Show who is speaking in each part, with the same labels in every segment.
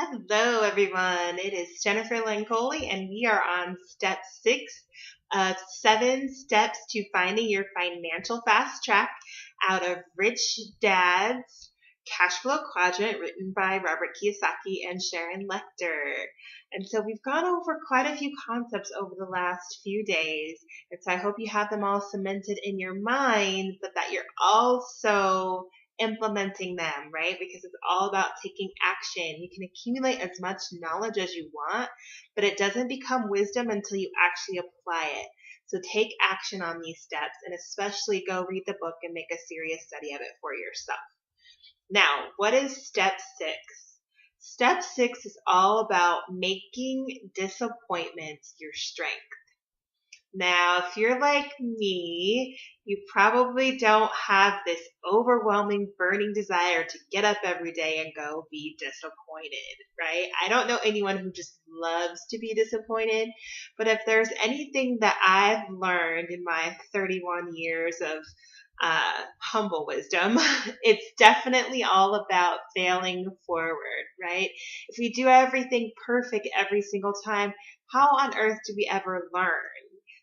Speaker 1: Hello, everyone. It is Jennifer Lynn Coley, and we are on step 6 of 7 steps to finding your financial fast track out of Rich Dad's Cashflow Quadrant, written by Robert Kiyosaki and Sharon Lechter. And so we've gone over quite a few concepts over the last few days, and so I hope you have them all cemented in your mind, but that you're also implementing them, right? Because it's all about taking action. You can accumulate as much knowledge as you want, but it doesn't become wisdom until you actually apply it. So take action on these steps, and especially go read the book and make a serious study of it for yourself. Now, what is step 6? Step 6 is all about making disappointments your strength. Now, if you're like me, you probably don't have this overwhelming, burning desire to get up every day and go be disappointed, right? I don't know anyone who just loves to be disappointed, but if there's anything that I've learned in my 31 years of humble wisdom, it's definitely all about failing forward, right? If we do everything perfect every single time, how on earth do we ever learn?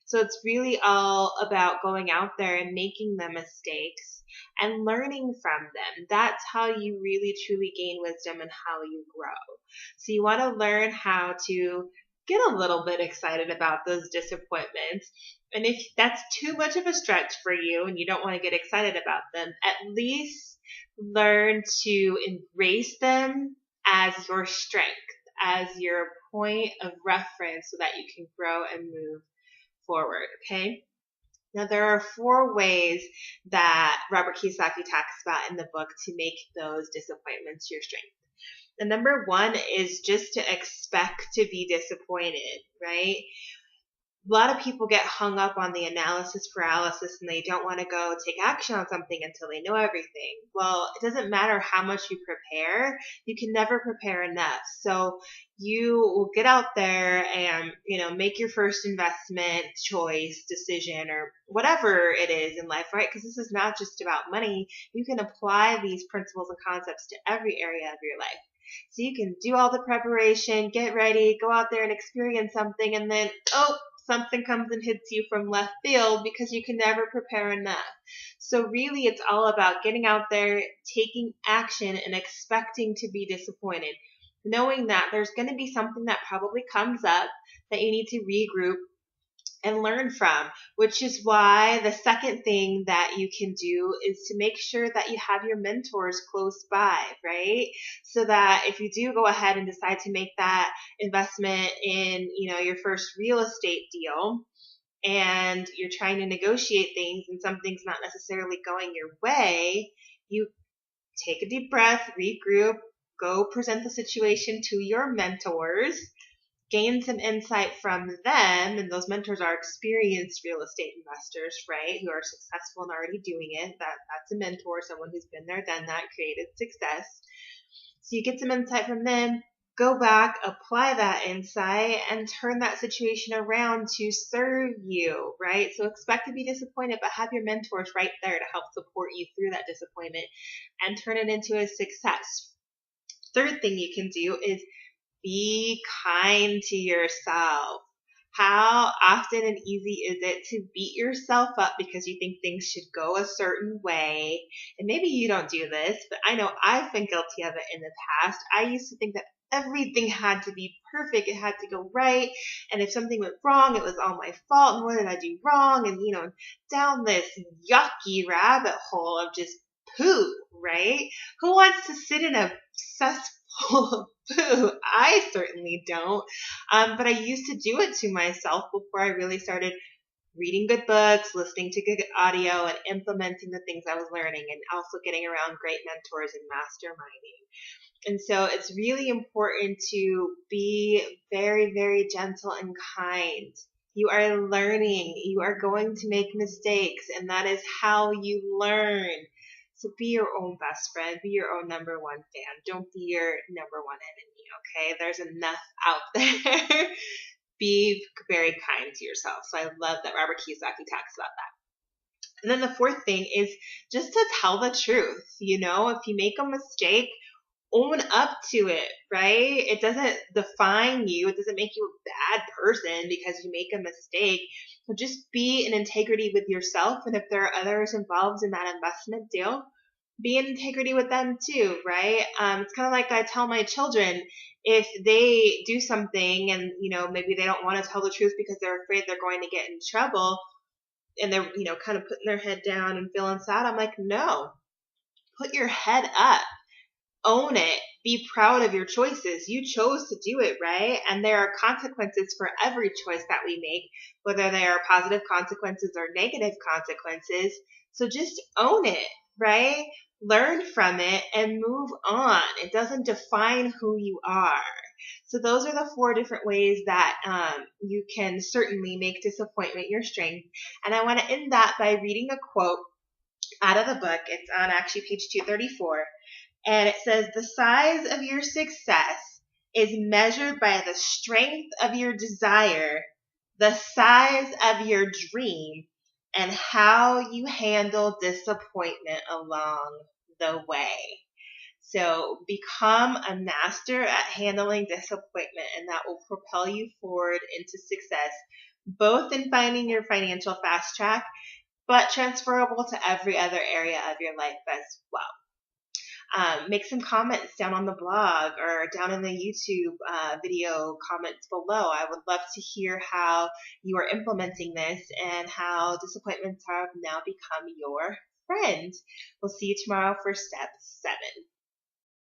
Speaker 1: So it's really all about going out there and making the mistakes and learning from them. That's how you really truly gain wisdom and how you grow. So you want to learn how to get a little bit excited about those disappointments. And if that's too much of a stretch for you and you don't want to get excited about them, at least learn to embrace them as your strength, as your point of reference so that you can grow and move forward, okay? Now, there are 4 ways that Robert Kiyosaki talks about in the book to make those disappointments your strength. The number 1 is just to expect to be disappointed, right? A lot of people get hung up on the analysis paralysis and they don't want to go take action on something until they know everything. Well, it doesn't matter how much you prepare. You can never prepare enough. So you will get out there and, make your first investment choice, decision, or whatever it is in life, right? Because this is not just about money. You can apply these principles and concepts to every area of your life. So you can do all the preparation, get ready, go out there and experience something, and then, something comes and hits you from left field because you can never prepare enough. So really it's all about getting out there, taking action, and expecting to be disappointed. Knowing that there's going to be something that probably comes up that you need to regroup and learn from, which is why the second thing that you can do is to make sure that you have your mentors close by, right? So that if you do go ahead and decide to make that investment in, your first real estate deal, and you're trying to negotiate things and something's not necessarily going your way, you take a deep breath, regroup, go present the situation to your mentors, gain some insight from them, and those mentors are experienced real estate investors, right, who are successful and already doing it. That's a mentor, someone who's been there, done that, created success. So you get some insight from them, go back, apply that insight, and turn that situation around to serve you, right? So expect to be disappointed, but have your mentors right there to help support you through that disappointment and turn it into a success. Third thing you can do is be kind to yourself. How often and easy is it to beat yourself up because you think things should go a certain way? And maybe you don't do this, but I know I've been guilty of it in the past. I used to think that everything had to be perfect. It had to go right. And if something went wrong, it was all my fault. And what did I do wrong? And, down this yucky rabbit hole of just poo, right? Who wants to sit in a cesspool of poo? I certainly don't. But I used to do it to myself before I really started reading good books, listening to good audio, and implementing the things I was learning, and also getting around great mentors and masterminding. And so it's really important to be very, very gentle and kind. You are learning. You are going to make mistakes, and that is how you learn. So be your own best friend. Be your own number 1 fan. Don't be your number 1 enemy, okay? There's enough out there. Be very kind to yourself. So I love that Robert Kiyosaki talks about that. And then the 4th thing is just to tell the truth. If you make a mistake, own up to it, right? It doesn't define you. It doesn't make you a bad person because you make a mistake. So just be in integrity with yourself. And if there are others involved in that investment deal, be in integrity with them too, right? It's kind of like I tell my children, if they do something and, maybe they don't want to tell the truth because they're afraid they're going to get in trouble, and they're, kind of putting their head down and feeling sad. I'm like, no, put your head up, own it, be proud of your choices. You chose to do it, right? And there are consequences for every choice that we make, whether they are positive consequences or negative consequences. So just own it, right? Learn from it and move on. It doesn't define who you are. So those are the 4 different ways that you can certainly make disappointment your strength. And I want to end that by reading a quote out of the book. It's on actually page 234. And it says, the size of your success is measured by the strength of your desire, the size of your dream, and how you handle disappointment along the way. So become a master at handling disappointment, and that will propel you forward into success, both in finding your financial fast track, but transferable to every other area of your life as well. Make some comments down on the blog or down in the YouTube video comments below. I would love to hear how you are implementing this and how disappointments have now become your friend. We'll see you tomorrow for step 7.